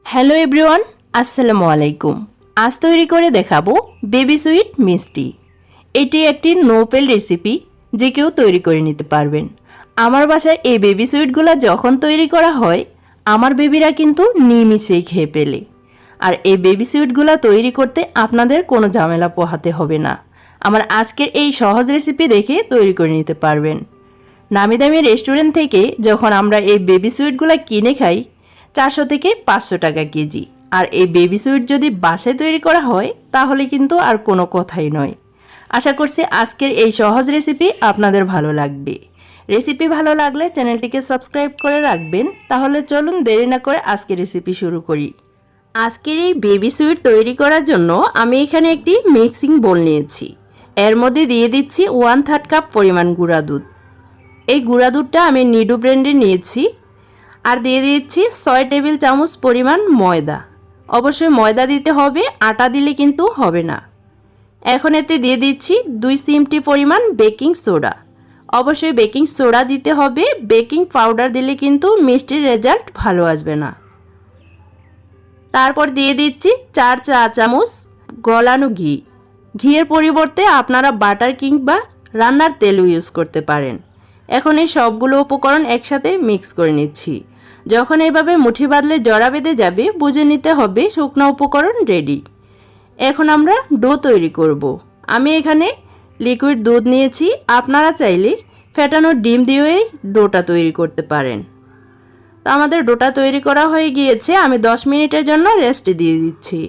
Hello everyone, আসসালামু আলাইকুম। আজ তৈরি করে দেখাবো বেবি সুইট মিষ্টি। এটি একটি নোভেল রেসিপি, যে কেউ তৈরি করে নিতে পারবেন। আমার বাসায় এই বেবি সুইটগুলো যখন তৈরি করা হয়, আমার বেবিরা কিন্তু নিমিষেই খেয়ে ফেলে। আর এই বেবি সুইটগুলো তৈরি করতে আপনাদের কোনো ঝামেলা পোহাতে হবে না। আমার আজকের এই সহজ রেসিপি দেখে তৈরি করে নিতে পারবেন। নামি দামি রেস্টুরেন্ট থেকে যখন আমরা এই বেবি সুইটগুলো কিনে খাই 400 থেকে 500 টাকা কেজি, আর এই বেবি সুইট যদি বাসায় তৈরি করা হয় তাহলে কিন্তু আর কোনো কথাই নয়। আশা করছি আজকের এই সহজ রেসিপি আপনাদের ভালো লাগবে। রেসিপি ভালো লাগলে চ্যানেলটিকে সাবস্ক্রাইব করে রাখবেন। তাহলে চলুন দেরি না করে আজকের রেসিপি শুরু করি। আজকের এই বেবি সুইট তৈরি করার জন্য আমি এখানে একটি মিক্সিং বোল নিয়েছি। এর মধ্যে দিয়ে দিচ্ছি 1/3 কাপ পরিমাণ গুঁড়া দুধ। এই গুঁড়া দুধটা আমি নিডু ব্র্যান্ডে নিয়েছি। আর দিয়ে দিচ্ছি 6 টেবিল চামচ পরিমাণ ময়দা। অবশ্যই ময়দা দিতে হবে, আটা দিলে কিন্তু হবে না। এখন এতে দিয়ে দিচ্ছি 2 চিমটি পরিমাণ বেকিং সোডা। অবশ্যই বেকিং সোডা দিতে হবে, বেকিং পাউডার দিলে কিন্তু মিষ্টির রেজাল্ট ভালো আসবে না। তারপর দিয়ে দিচ্ছি 4 চা চামচ গলানো ঘি। ঘিয়ের পরিবর্তে আপনারা বাটার কিংবা রান্নার তেলও ইউজ করতে পারেন। এখন এই সবগুলো উপকরণ একসাথে মিক্স করে নিচ্ছি। যখন এইভাবে মুঠি বাঁধলে জড়া বেঁধে যাবে, বুঝে নিতে হবে শুকনো উপকরণ রেডি। এখন আমরা ডো তৈরি করব। আমি এখানে লিকুইড দুধ নিয়েছি, আপনারা চাইলে ফেটানো ডিম দিয়েই ডোটা তৈরি করতে পারেন। তো আমাদের ডোটা তৈরি করা হয়ে গিয়েছে, আমি 10 মিনিটের জন্য রেস্ট দিয়ে দিচ্ছি।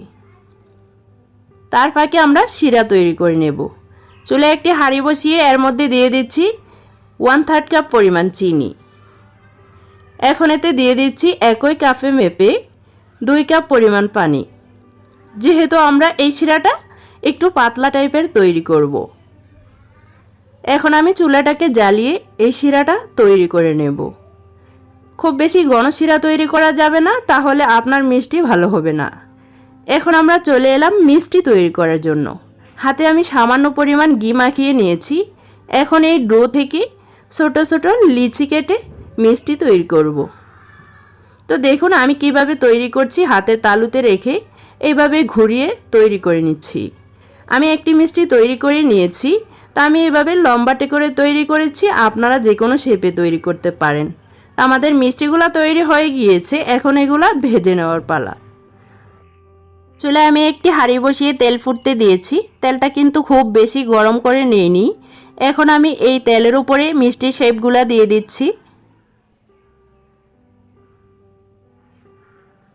তার ফাঁকে আমরা শিরা তৈরি করে নেব। চুলায় একটি হাঁড়ি বসিয়ে এর মধ্যে দিয়ে দিচ্ছি 1/3 কাপ পরিমাণ চিনি। এখন এতে দিয়ে দিচ্ছি একই কাপে মেপে 2 কাপ পরিমাণ পানি। যেহেতু আমরা এই শিরাটা একটু পাতলা টাইপের তৈরি করব, এখন আমি চুলাটাকে জ্বালিয়ে এই শিরাটা তৈরি করে নেব। খুব বেশি ঘন শিরা তৈরি করা যাবে না, তাহলে আপনার মিষ্টি ভালো হবে না। এখন আমরা চলে এলাম মিষ্টি তৈরি করার জন্য। হাতে আমি সামান্য পরিমাণ ঘি মাখিয়ে নিয়েছি। এখন এই ডো থেকে ছোট ছোট লিচি কেটে মিষ্টি তৈরি করব। তো দেখুন আমি কিভাবে তৈরি করছি। হাতের তালুতে রেখে এইভাবে ঘুরিয়ে তৈরি করে নিচ্ছি। আমি একটি মিষ্টি তৈরি করে নিয়েছি। তা আমি এইভাবে লম্বাটে করে তৈরি করেছি, আপনারা যে কোনো শেপে তৈরি করতে পারেন। আমাদের মিষ্টিগুলো তৈরি হয়ে গিয়েছে, এখন এগুলা ভেজে নেওয়ার পালা। চুলায় আমি একটি হাঁড়ি বসিয়ে তেল ফুটতে দিয়েছি। তেলটা কিন্তু খুব বেশি গরম করে নিইনি। এখন আমি এই তেলের উপরে মিষ্টির শেপগুলো দিয়ে দিচ্ছি।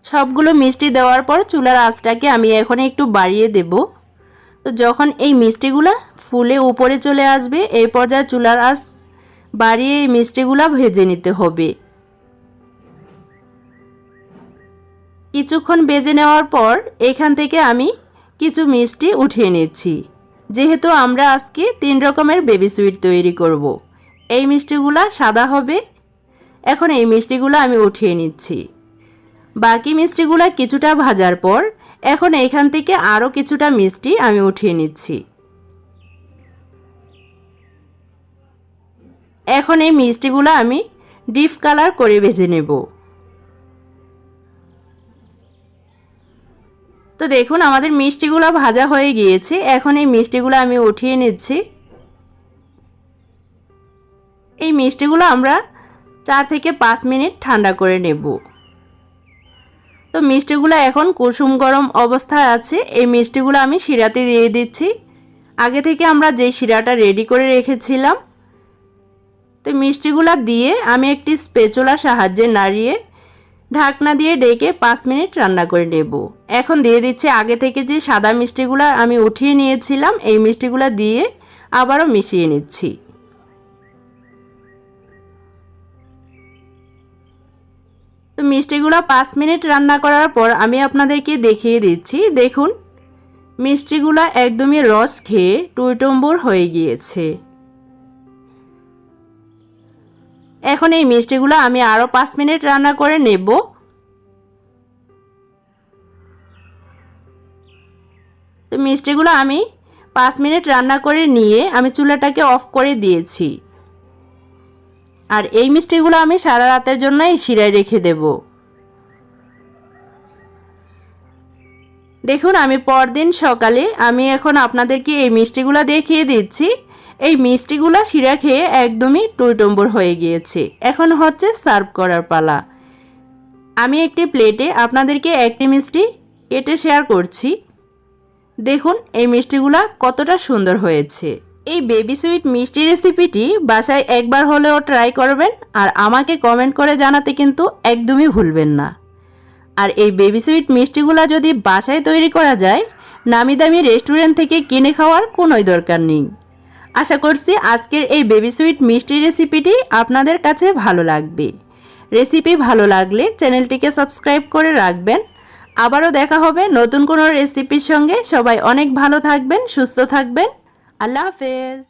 সবগুলো মিষ্টি দেওয়ার পর চুলার আঁচটাকে আমি এখন একটু বাড়িয়ে দেব। তো যখন এই মিষ্টিগুলা ফুলে উপরে চলে আসবে, এই পর্যায়ে চুলার আঁচ বাড়িয়ে এই মিষ্টিগুলা ভেজে নিতে হবে। কিছুক্ষণ ভেজে নেওয়ার পর এখান থেকে আমি কিছু মিষ্টি উঠিয়ে নিচ্ছি। যেহেতু আমরা আজকে 3 রকমের বেবি সুইট তৈরি করব, এই মিষ্টিগুলা সাদা হবে। এখন এই মিষ্টিগুলো আমি উঠিয়ে নিচ্ছি। বাকি মিষ্টিগুলো কিছুটা ভাজার পর এখন এইখান থেকে আরও কিছুটা মিষ্টি আমি উঠিয়ে নিচ্ছি। এখন এই মিষ্টিগুলো আমি ডিপ কালার করে ভেজে নেব। তো দেখুন আমাদের মিষ্টিগুলো ভাজা হয়ে গিয়েছে। এখন এই মিষ্টিগুলো আমি উঠিয়ে নিচ্ছি। এই মিষ্টিগুলো আমরা 4 থেকে 5 মিনিট ঠান্ডা করে নেব। তো মিষ্টিগুলো এখন কুসুম গরম অবস্থায় আছে। এই মিষ্টিগুলো আমি শিরাতে দিয়ে দিচ্ছি। আগে থেকে আমরা যে শিরাটা রেডি করে রেখেছিলাম, তো মিষ্টিগুলো দিয়ে আমি একটি স্প্যাচুলার সাহায্যে নাড়িয়ে ঢাকনা দিয়ে ঢেকে 5 মিনিট রান্না করে নেব। এখন দিয়ে দিচ্ছি আগে থেকে যে সাদা মিষ্টিগুলো আমি উঠিয়ে নিয়েছিলাম, এই মিষ্টিগুলো দিয়ে আবারও মিশিয়ে নিচ্ছি। তো মিষ্টিগুলো 5 মিনিট রান্না করার পর আমি আপনাদেরকে দেখিয়ে দিচ্ছি। দেখুন মিষ্টিগুলো একদমই রস খেয়ে টইটম্বুর হয়ে গিয়েছে। এখন এই মিষ্টিগুলো আমি আরও 5 মিনিট রান্না করে নেব। তো মিষ্টিগুলো আমি 5 মিনিট রান্না করে নিয়ে আমি চুলাটাকে অফ করে দিয়েছি। আর এই মিষ্টিগুলো আমি সারা রাতের জন্য এই শিরায় রেখে দেব। দেখুন আমি পরদিন সকালে আমি এখন আপনাদেরকে এই মিষ্টিগুলো দেখিয়ে দিচ্ছি। এই মিষ্টিগুলো শিরা খেয়ে একদমই টইটম্বুর হয়ে গিয়েছে। এখন হচ্ছে সার্ভ করার পালা। আমি একটি প্লেটে আপনাদেরকে একটি মিষ্টি কেটে শেয়ার করছি। দেখুন এই মিষ্টিগুলা কতটা সুন্দর হয়েছে। এই বেবি সুইট মিষ্টি রেসিপিটি বাসায় একবার হলেও ট্রাই করবেন আর আমাকে কমেন্ট করে জানাতে কিন্তু একদমই ভুলবেন না। আর এই বেবি সুইট মিষ্টিগুলা যদি বাসায় তৈরি করা যায়, নামি দামি রেস্টুরেন্ট থেকে কিনে খাওয়ার কোনোই দরকার নেই। আশা করছি আজকের এই বেবি সুইট মিষ্টি রেসিপিটি আপনাদের কাছে ভালো লাগবে। রেসিপি ভালো লাগলে চ্যানেলটিকে সাবস্ক্রাইব করে রাখবেন। আবারও দেখা হবে নতুন কোনো রেসিপির সঙ্গে। সবাই অনেক ভালো থাকবেন, সুস্থ থাকবেন। আল্লাহ হাফেজ।